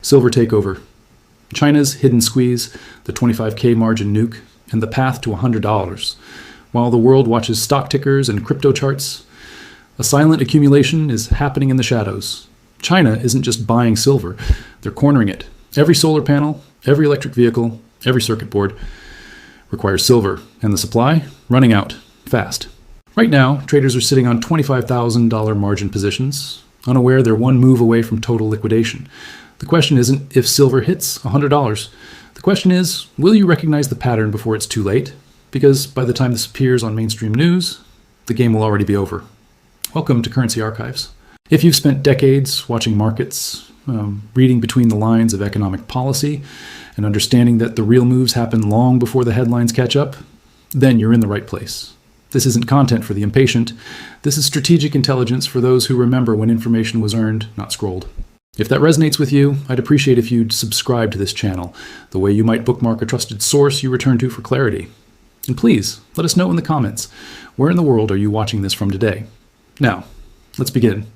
Silver takeover. China's hidden squeeze, the 25K margin nuke, and the path to $100. While the world watches stock tickers and crypto charts, a silent accumulation is happening in the shadows. China isn't just buying silver, they're cornering it. Every solar panel, every electric vehicle, every circuit board requires silver, and the supply running out fast. Right now, traders are sitting on $25,000 margin positions, unaware they're one move away from total liquidation. The question isn't if silver hits $100. The question is, will you recognize the pattern before it's too late? Because by the time this appears on mainstream news, the game will already be over. Welcome to Currency Archives. If you've spent decades watching markets, reading between the lines of economic policy, and understanding that the real moves happen long before the headlines catch up, then you're in the right place. This isn't content for the impatient. This is strategic intelligence for those who remember when information was earned, not scrolled. If that resonates with you, I'd appreciate if you'd subscribe to this channel, the way you might bookmark a trusted source you return to for clarity. And please, let us know in the comments, where in the world are you watching this from today? Now, let's begin.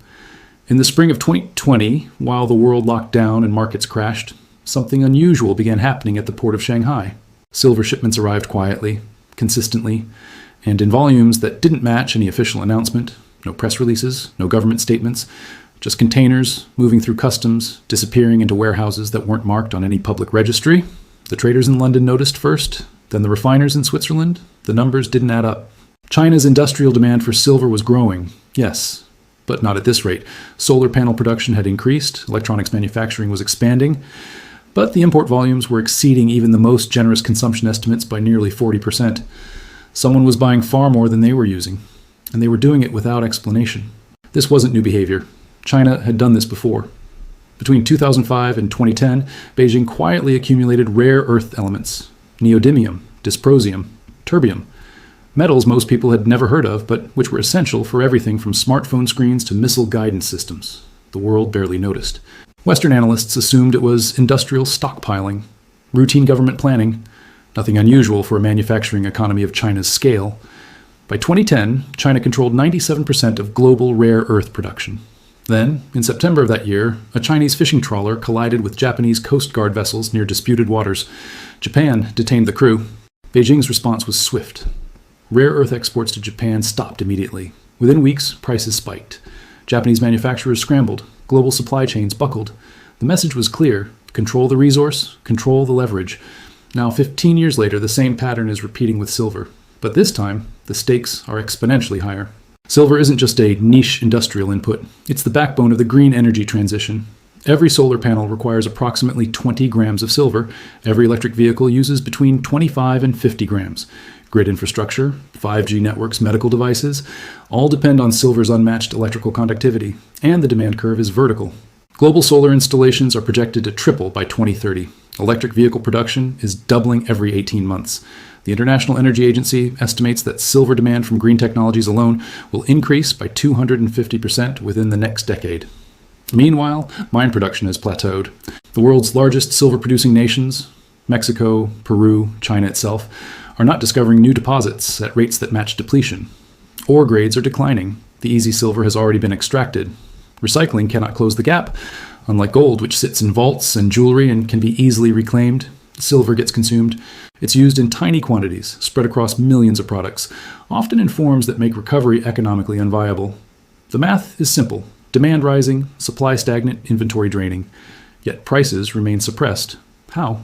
In the spring of 2020, while the world locked down and markets crashed, something unusual began happening at the port of Shanghai. Silver shipments arrived quietly, consistently, and in volumes that didn't match any official announcement. No press releases, no government statements, just containers moving through customs, disappearing into warehouses that weren't marked on any public registry. The traders in London noticed first, then the refiners in Switzerland. The numbers didn't add up. China's industrial demand for silver was growing, yes, but not at this rate. Solar panel production had increased, electronics manufacturing was expanding, but the import volumes were exceeding even the most generous consumption estimates by nearly 40%. Someone was buying far more than they were using, and they were doing it without explanation. This wasn't new behavior. China had done this before. Between 2005 and 2010, Beijing quietly accumulated rare earth elements, neodymium, dysprosium, terbium, metals most people had never heard of, but which were essential for everything from smartphone screens to missile guidance systems. The world barely noticed. Western analysts assumed it was industrial stockpiling, routine government planning, nothing unusual for a manufacturing economy of China's scale. By 2010, China controlled 97% of global rare earth production. Then, in September of that year, a Chinese fishing trawler collided with Japanese Coast Guard vessels near disputed waters. Japan detained the crew. Beijing's response was swift. Rare earth exports to Japan stopped immediately. Within weeks, prices spiked. Japanese manufacturers scrambled. Global supply chains buckled. The message was clear. Control the resource, control the leverage. Now, 15 years later, the same pattern is repeating with silver. But this time, the stakes are exponentially higher. Silver isn't just a niche industrial input. It's the backbone of the green energy transition. Every solar panel requires approximately 20 grams of silver. Every electric vehicle uses between 25 and 50 grams. Grid infrastructure, 5G networks, medical devices, all depend on silver's unmatched electrical conductivity, and the demand curve is vertical. Global solar installations are projected to triple by 2030. Electric vehicle production is doubling every 18 months. The International Energy Agency estimates that silver demand from green technologies alone will increase by 250% within the next decade. Meanwhile, mine production has plateaued. The world's largest silver-producing nations, Mexico, Peru, China itself, are not discovering new deposits at rates that match depletion. Ore grades are declining. The easy silver has already been extracted. Recycling cannot close the gap. Unlike gold, which sits in vaults and jewelry and can be easily reclaimed, silver gets consumed. It's used in tiny quantities, spread across millions of products, often in forms that make recovery economically unviable. The math is simple. Demand rising, supply stagnant, inventory draining. Yet prices remain suppressed. How?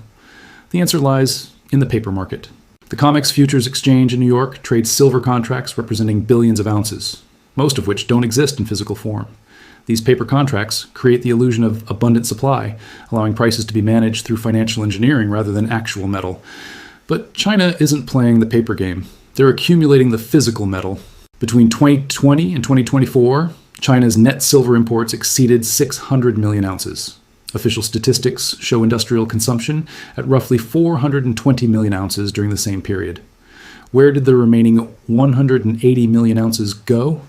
The answer lies in the paper market. The COMEX Futures Exchange in New York trades silver contracts representing billions of ounces, most of which don't exist in physical form. These paper contracts create the illusion of abundant supply, allowing prices to be managed through financial engineering rather than actual metal. But China isn't playing the paper game. They're accumulating the physical metal. Between 2020 and 2024, China's net silver imports exceeded 600 million ounces. Official statistics show industrial consumption at roughly 420 million ounces during the same period. Where did the remaining 180 million ounces go?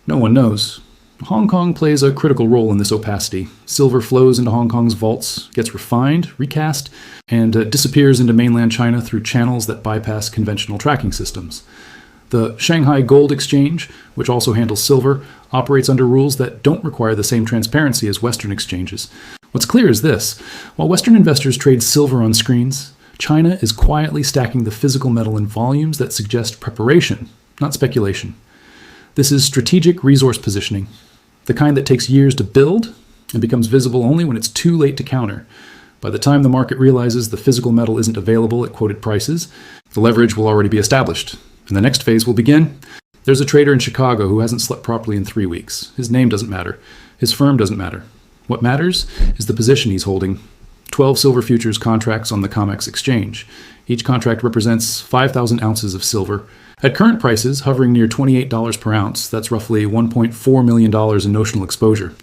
No one knows. Hong Kong plays a critical role in this opacity. Silver flows into Hong Kong's vaults, gets refined, recast, and disappears into mainland China through channels that bypass conventional tracking systems. The Shanghai Gold Exchange, which also handles silver, operates under rules that don't require the same transparency as Western exchanges. What's clear is this: while Western investors trade silver on screens, China is quietly stacking the physical metal in volumes that suggest preparation, not speculation. This is strategic resource positioning, the kind that takes years to build and becomes visible only when it's too late to counter. By the time the market realizes the physical metal isn't available at quoted prices, the leverage will already be established, and the next phase will begin. There's a trader in Chicago who hasn't slept properly in 3 weeks. His name doesn't matter. His firm doesn't matter. What matters is the position he's holding. 12 silver futures contracts on the COMEX exchange. Each contract represents 5,000 ounces of silver. At current prices, hovering near $28 per ounce, that's roughly $1.4 million in notional exposure.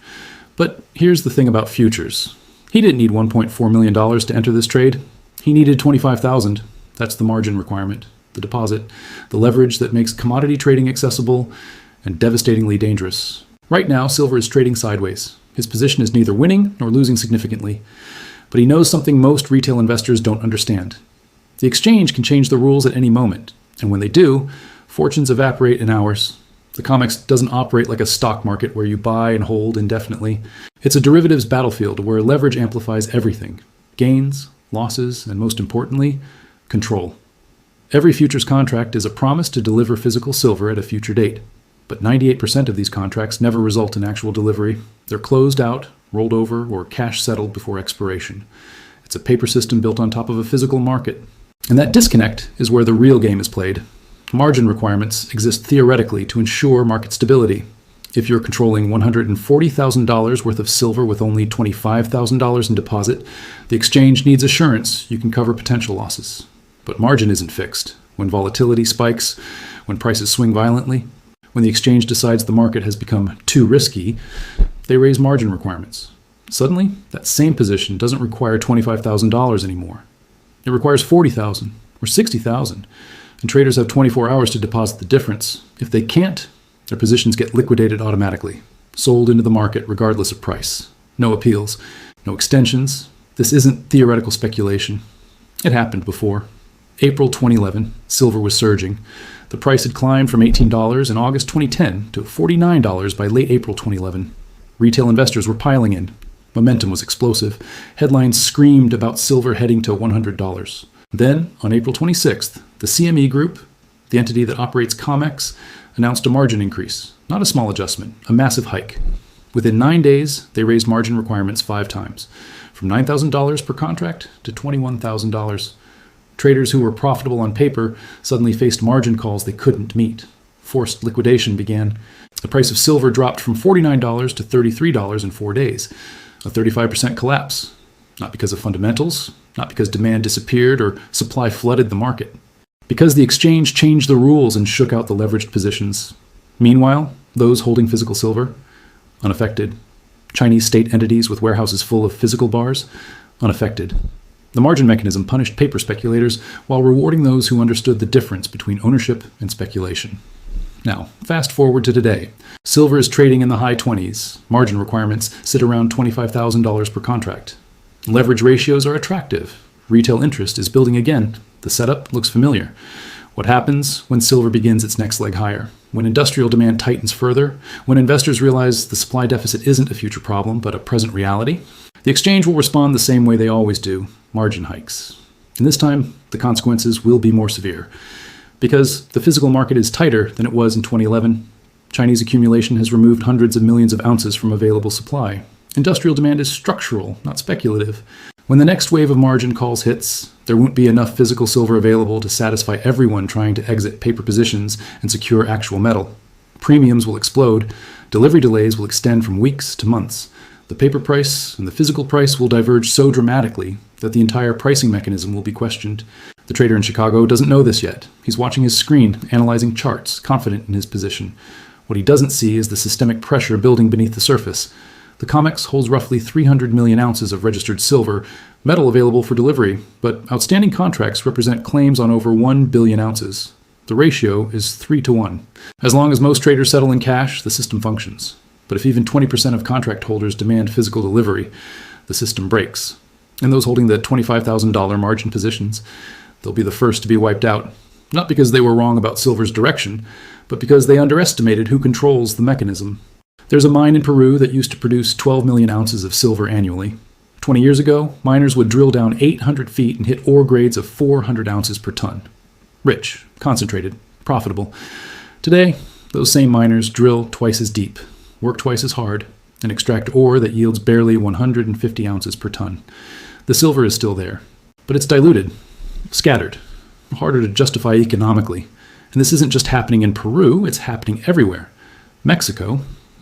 But here's the thing about futures. He didn't need $1.4 million to enter this trade. He needed $25,000. That's the margin requirement, the deposit, the leverage that makes commodity trading accessible and devastatingly dangerous. Right now, silver is trading sideways. His position is neither winning nor losing significantly. But he knows something most retail investors don't understand. The exchange can change the rules at any moment, and when they do, fortunes evaporate in hours. The COMEX doesn't operate like a stock market where you buy and hold indefinitely. It's a derivatives battlefield where leverage amplifies everything: gains, losses, and most importantly, control. Every futures contract is a promise to deliver physical silver at a future date, but 98% of these contracts never result in actual delivery. They're closed out, rolled over, or cash settled before expiration. It's a paper system built on top of a physical market. And that disconnect is where the real game is played. Margin requirements exist theoretically to ensure market stability. If you're controlling $140,000 worth of silver with only $25,000 in deposit, the exchange needs assurance you can cover potential losses. But margin isn't fixed. When volatility spikes, when prices swing violently, when the exchange decides the market has become too risky, they raise margin requirements. Suddenly, that same position doesn't require $25,000 anymore. It requires $40,000 or $60,000, and traders have 24 hours to deposit the difference. If they can't, their positions get liquidated automatically, sold into the market regardless of price. No appeals, no extensions. This isn't theoretical speculation. It happened before. April 2011, silver was surging. The price had climbed from $18 in August 2010 to $49 by late April 2011. Retail investors were piling in. Momentum was explosive. Headlines screamed about silver heading to $100. Then, on April 26th, the CME Group, the entity that operates COMEX, announced a margin increase. Not a small adjustment, a massive hike. Within 9 days, they raised margin requirements 5 times, from $9,000 per contract to $21,000. Traders who were profitable on paper suddenly faced margin calls they couldn't meet. Forced liquidation began. The price of silver dropped from $49 to $33 in 4 days, a 35% collapse. Not because of fundamentals, not because demand disappeared or supply flooded the market. Because the exchange changed the rules and shook out the leveraged positions. Meanwhile, those holding physical silver, unaffected. Chinese state entities with warehouses full of physical bars, unaffected. The margin mechanism punished paper speculators while rewarding those who understood the difference between ownership and speculation. Now, fast forward to today. Silver is trading in the high 20s. Margin requirements sit around $25,000 per contract. Leverage ratios are attractive. Retail interest is building again. The setup looks familiar. What happens when silver begins its next leg higher? When industrial demand tightens further? When investors realize the supply deficit isn't a future problem, but a present reality? The exchange will respond the same way they always do: margin hikes. And this time, the consequences will be more severe. Because the physical market is tighter than it was in 2011. Chinese accumulation has removed hundreds of millions of ounces from available supply. Industrial demand is structural, not speculative. When the next wave of margin calls hits, there won't be enough physical silver available to satisfy everyone trying to exit paper positions and secure actual metal. Premiums will explode. Delivery delays will extend from weeks to months. The paper price and the physical price will diverge so dramatically that the entire pricing mechanism will be questioned. The trader in Chicago doesn't know this yet. He's watching his screen, analyzing charts, confident in his position. What he doesn't see is the systemic pressure building beneath the surface. The COMEX holds roughly 300 million ounces of registered silver, metal available for delivery, but outstanding contracts represent claims on over 1 billion ounces. The ratio is 3 to 1. As long as most traders settle in cash, the system functions. But if even 20% of contract holders demand physical delivery, the system breaks. And those holding the $25,000 margin positions, they'll be the first to be wiped out. Not because they were wrong about silver's direction, but because they underestimated who controls the mechanism. There's a mine in Peru that used to produce 12 million ounces of silver annually. 20 years ago, miners would drill down 800 feet and hit ore grades of 400 ounces per ton. Rich, concentrated, profitable. Today, those same miners drill twice as deep, work twice as hard, and extract ore that yields barely 150 ounces per ton. The silver is still there, but it's diluted, scattered, harder to justify economically. And this isn't just happening in Peru, it's happening everywhere. Mexico,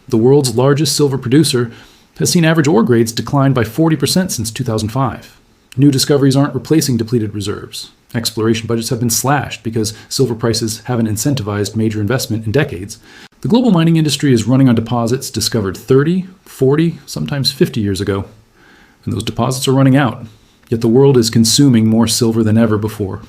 the world's largest silver producer, has seen average ore grades decline by 40% since 2005. New discoveries aren't replacing depleted reserves. Exploration budgets have been slashed because silver prices haven't incentivized major investment in decades. The global mining industry is running on deposits discovered 30, 40, sometimes 50 years ago. And those deposits are running out, yet the world is consuming more silver than ever before.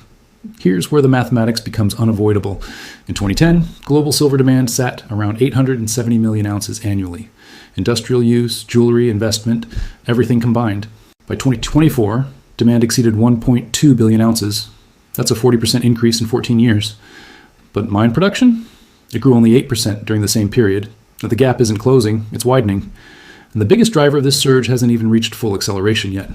Here's where the mathematics becomes unavoidable. In 2010, global silver demand sat around 870 million ounces annually. Industrial use, jewelry, investment, everything combined. By 2024, demand exceeded 1.2 billion ounces. That's a 40% increase in 14 years. But mine production? It grew only 8% during the same period. The gap isn't closing, it's widening. And the biggest driver of this surge hasn't even reached full acceleration yet.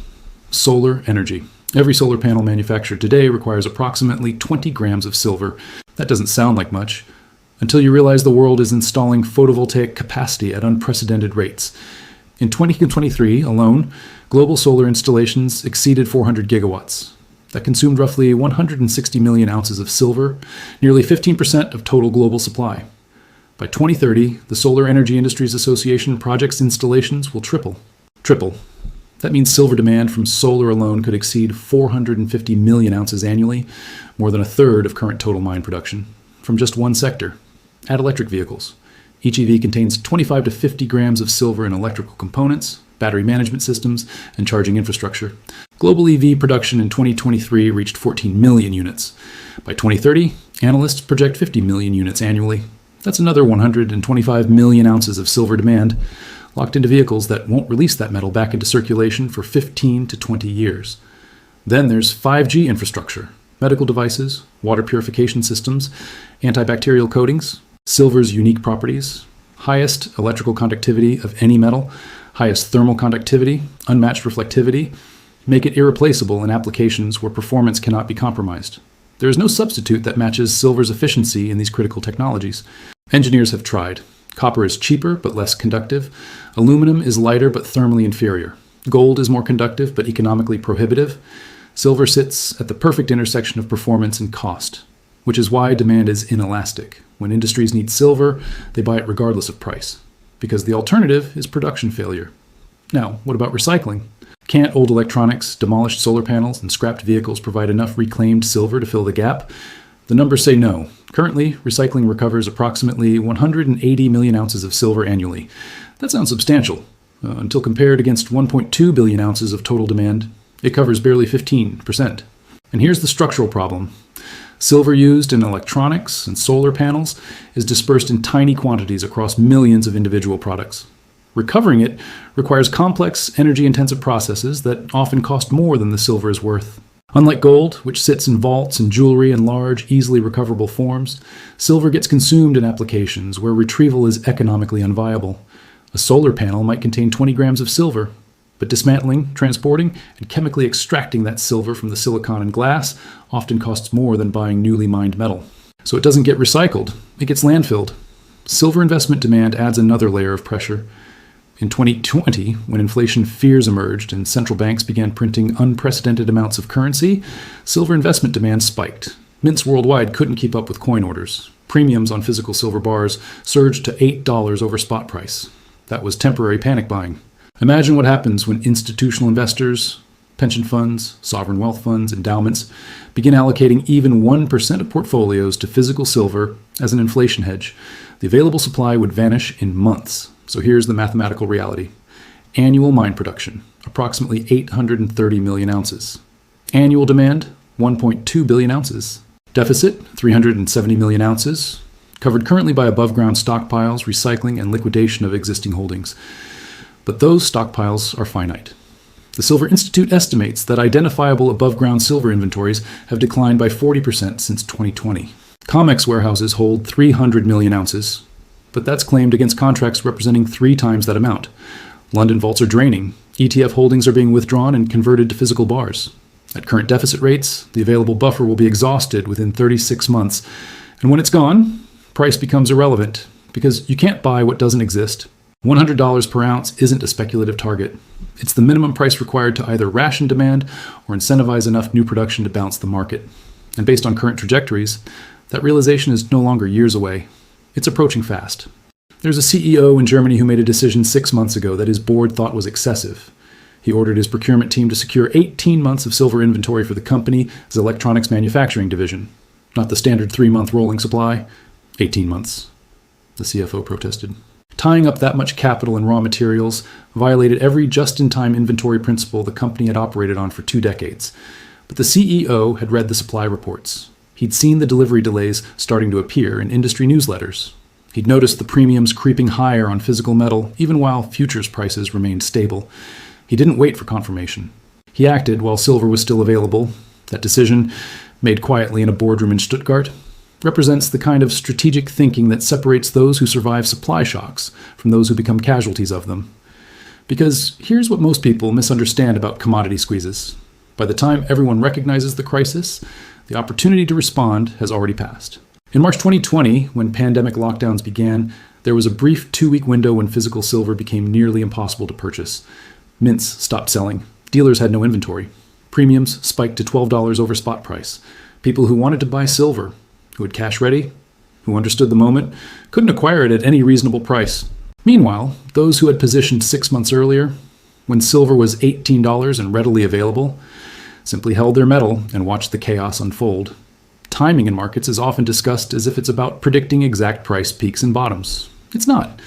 Solar energy. Every solar panel manufactured today requires approximately 20 grams of silver. That doesn't sound like much, until you realize the world is installing photovoltaic capacity at unprecedented rates. In 2023 alone, global solar installations exceeded 400 gigawatts. That consumed roughly 160 million ounces of silver, nearly 15% of total global supply. By 2030, the Solar Energy Industries Association projects installations will triple. Triple. That means silver demand from solar alone could exceed 450 million ounces annually, more than a third of current total mine production, from just one sector. Add electric vehicles. Each EV contains 25 to 50 grams of silver in electrical components, battery management systems, and charging infrastructure. Global EV production in 2023 reached 14 million units. By 2030, analysts project 50 million units annually. That's another 125 million ounces of silver demand, locked into vehicles that won't release that metal back into circulation for 15 to 20 years. Then there's 5G infrastructure, medical devices, water purification systems, antibacterial coatings, silver's unique properties, highest electrical conductivity of any metal, highest thermal conductivity, unmatched reflectivity, make it irreplaceable in applications where performance cannot be compromised. There is no substitute that matches silver's efficiency in these critical technologies. Engineers have tried. Copper is cheaper but less conductive. Aluminum is lighter but thermally inferior. Gold is more conductive but economically prohibitive. Silver sits at the perfect intersection of performance and cost, which is why demand is inelastic. When industries need silver, they buy it regardless of price, because the alternative is production failure. Now, what about recycling? Can't old electronics, demolished solar panels, and scrapped vehicles provide enough reclaimed silver to fill the gap? The numbers say no. Currently, recycling recovers approximately 180 million ounces of silver annually. That sounds substantial. Until compared against 1.2 billion ounces of total demand, it covers barely 15%. And here's the structural problem. Silver used in electronics and solar panels is dispersed in tiny quantities across millions of individual products. Recovering it requires complex, energy-intensive processes that often cost more than the silver is worth. Unlike gold, which sits in vaults and jewelry in large, easily recoverable forms, silver gets consumed in applications where retrieval is economically unviable. A solar panel might contain 20 grams of silver, but dismantling, transporting, and chemically extracting that silver from the silicon and glass often costs more than buying newly mined metal. So it doesn't get recycled, it gets landfilled. Silver investment demand adds another layer of pressure. In 2020, when inflation fears emerged and central banks began printing unprecedented amounts of currency, silver investment demand spiked. Mints worldwide couldn't keep up with coin orders. Premiums on physical silver bars surged to $8 over spot price. That was temporary panic buying. Imagine what happens when institutional investors, pension funds, sovereign wealth funds, endowments begin allocating even 1% of portfolios to physical silver as an inflation hedge. The available supply would vanish in months. So here's the mathematical reality. Annual mine production, approximately 830 million ounces. Annual demand, 1.2 billion ounces. Deficit, 370 million ounces, covered currently by above-ground stockpiles, recycling, and liquidation of existing holdings. But those stockpiles are finite. The Silver Institute estimates that identifiable above-ground silver inventories have declined by 40% since 2020. COMEX warehouses hold 300 million ounces, but that's claimed against contracts representing 3 times that amount. London vaults are draining, ETF holdings are being withdrawn and converted to physical bars. At current deficit rates, the available buffer will be exhausted within 36 months. And when it's gone, price becomes irrelevant because you can't buy what doesn't exist. $100 per ounce isn't a speculative target. It's the minimum price required to either ration demand or incentivize enough new production to bounce the market. And based on current trajectories, that realization is no longer years away. It's approaching fast. There's a CEO in Germany who made a decision 6 months ago that his board thought was excessive. He ordered his procurement team to secure 18 months of silver inventory for the company's electronics manufacturing division. Not the standard 3-month rolling supply, 18 months. The CFO protested. Tying up that much capital and raw materials violated every just-in-time inventory principle the company had operated on for 2 decades. But the CEO had read the supply reports. He'd seen the delivery delays starting to appear in industry newsletters. He'd noticed the premiums creeping higher on physical metal, even while futures prices remained stable. He didn't wait for confirmation. He acted while silver was still available. That decision, made quietly in a boardroom in Stuttgart, represents the kind of strategic thinking that separates those who survive supply shocks from those who become casualties of them. Because here's what most people misunderstand about commodity squeezes. By the time everyone recognizes the crisis, the opportunity to respond has already passed. In March 2020, when pandemic lockdowns began, there was a brief 2-week window when physical silver became nearly impossible to purchase. Mints stopped selling. Dealers had no inventory. Premiums spiked to $12 over spot price. People who wanted to buy silver, who had cash ready, who understood the moment, couldn't acquire it at any reasonable price. Meanwhile, those who had positioned 6 months earlier, when silver was $18 and readily available, simply held their metal and watched the chaos unfold. Timing in markets is often discussed as if it's about predicting exact price peaks and bottoms. It's not.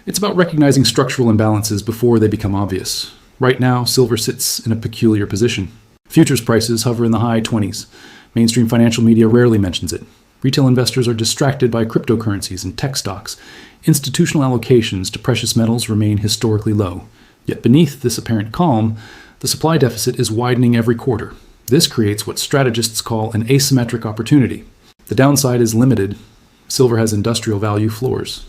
It's about recognizing structural imbalances before they become obvious. Right now, silver sits in a peculiar position. Futures prices hover in the high 20s. Mainstream financial media rarely mentions it. Retail investors are distracted by cryptocurrencies and tech stocks. Institutional allocations to precious metals remain historically low. Yet beneath this apparent calm, the supply deficit is widening every quarter. This creates what strategists call an asymmetric opportunity. The downside is limited. Silver has industrial value floors.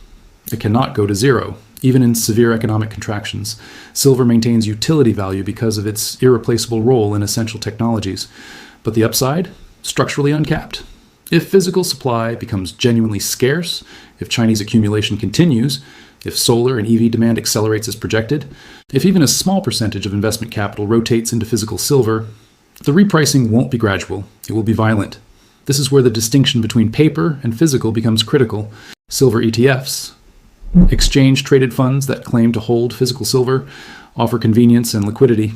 It cannot go to zero, even in severe economic contractions. Silver maintains utility value because of its irreplaceable role in essential technologies. But the upside? Structurally uncapped. If physical supply becomes genuinely scarce, if Chinese accumulation continues, if solar and EV demand accelerates as projected, if even a small percentage of investment capital rotates into physical silver, the repricing won't be gradual. It will be violent. This is where the distinction between paper and physical becomes critical. Silver ETFs, exchange-traded funds that claim to hold physical silver, offer convenience and liquidity.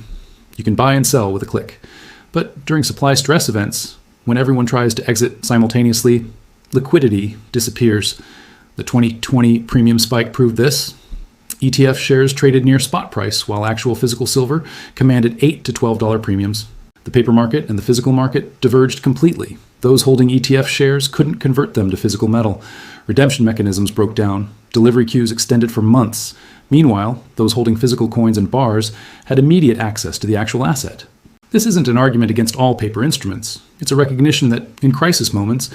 You can buy and sell with a click. But during supply stress events, when everyone tries to exit simultaneously, liquidity disappears. The 2020 premium spike proved this. ETF shares traded near spot price, while actual physical silver commanded $8 to $12 premiums. The paper market and the physical market diverged completely. Those holding ETF shares couldn't convert them to physical metal. Redemption mechanisms broke down. Delivery queues extended for months. Meanwhile, those holding physical coins and bars had immediate access to the actual asset. This isn't an argument against all paper instruments. It's a recognition that, in crisis moments,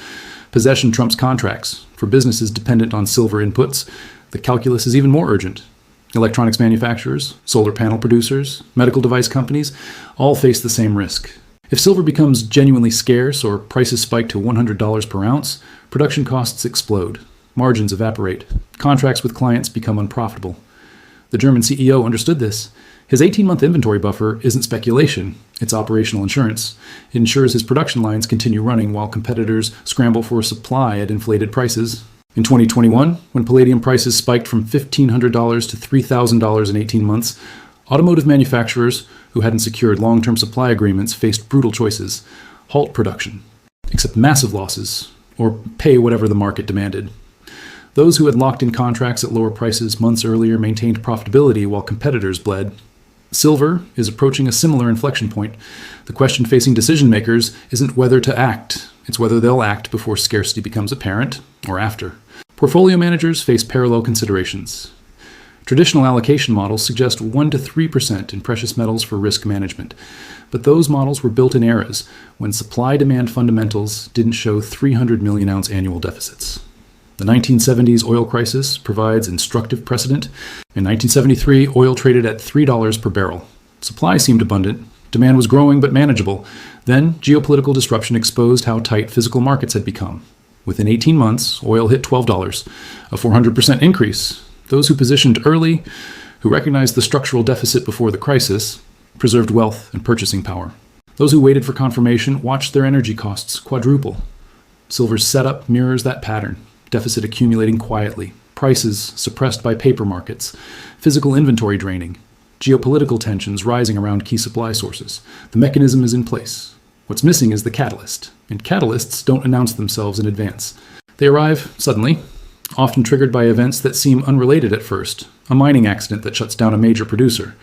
possession trumps contracts. For businesses dependent on silver inputs, the calculus is even more urgent. Electronics manufacturers, solar panel producers, medical device companies all face the same risk. If silver becomes genuinely scarce or prices spike to $100 per ounce, production costs explode. Margins evaporate. Contracts with clients become unprofitable. The German CEO understood this. His 18-month inventory buffer isn't speculation, it's operational insurance. It ensures his production lines continue running while competitors scramble for supply at inflated prices. In 2021, when palladium prices spiked from $1,500 to $3,000 in 18 months, automotive manufacturers who hadn't secured long-term supply agreements faced brutal choices: halt production, accept massive losses, or pay whatever the market demanded. Those who had locked in contracts at lower prices months earlier maintained profitability while competitors bled. Silver is approaching a similar inflection point. The question facing decision makers isn't whether to act, it's whether they'll act before scarcity becomes apparent or after. Portfolio managers face parallel considerations. Traditional allocation models suggest 1 to 3% in precious metals for risk management, but those models were built in eras when supply-demand fundamentals didn't show 300 million ounce annual deficits. The 1970s oil crisis provides instructive precedent. In 1973, oil traded at $3 per barrel. Supply seemed abundant. Demand was growing but manageable. Then, geopolitical disruption exposed how tight physical markets had become. Within 18 months, oil hit $12, a 400% increase. Those who positioned early, who recognized the structural deficit before the crisis, preserved wealth and purchasing power. Those who waited for confirmation watched their energy costs quadruple. Silver's setup mirrors that pattern, deficit accumulating quietly, prices suppressed by paper markets, physical inventory draining, geopolitical tensions rising around key supply sources. The mechanism is in place. What's missing is the catalyst, and catalysts don't announce themselves in advance. They arrive suddenly, often triggered by events that seem unrelated at first: a mining accident that shuts down a major producer,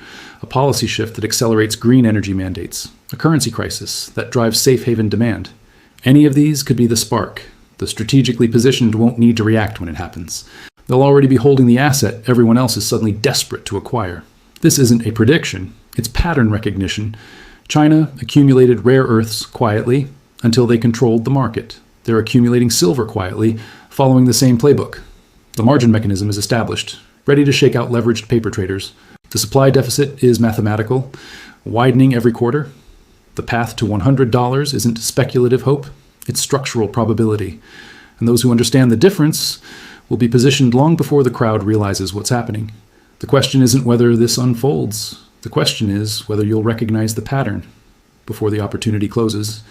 a policy shift that accelerates green energy mandates, a currency crisis that drives safe haven demand. Any of these could be the spark. The strategically positioned won't need to react when it happens. They'll already be holding the asset everyone else is suddenly desperate to acquire. This isn't a prediction, it's pattern recognition. China accumulated rare earths quietly until they controlled the market. They're accumulating silver quietly, following the same playbook. The margin mechanism is established, ready to shake out leveraged paper traders. The supply deficit is mathematical, widening every quarter. The path to $100 isn't speculative hope, it's structural probability. And those who understand the difference will be positioned long before the crowd realizes what's happening. The question isn't whether this unfolds. The question is whether you'll recognize the pattern before the opportunity closes.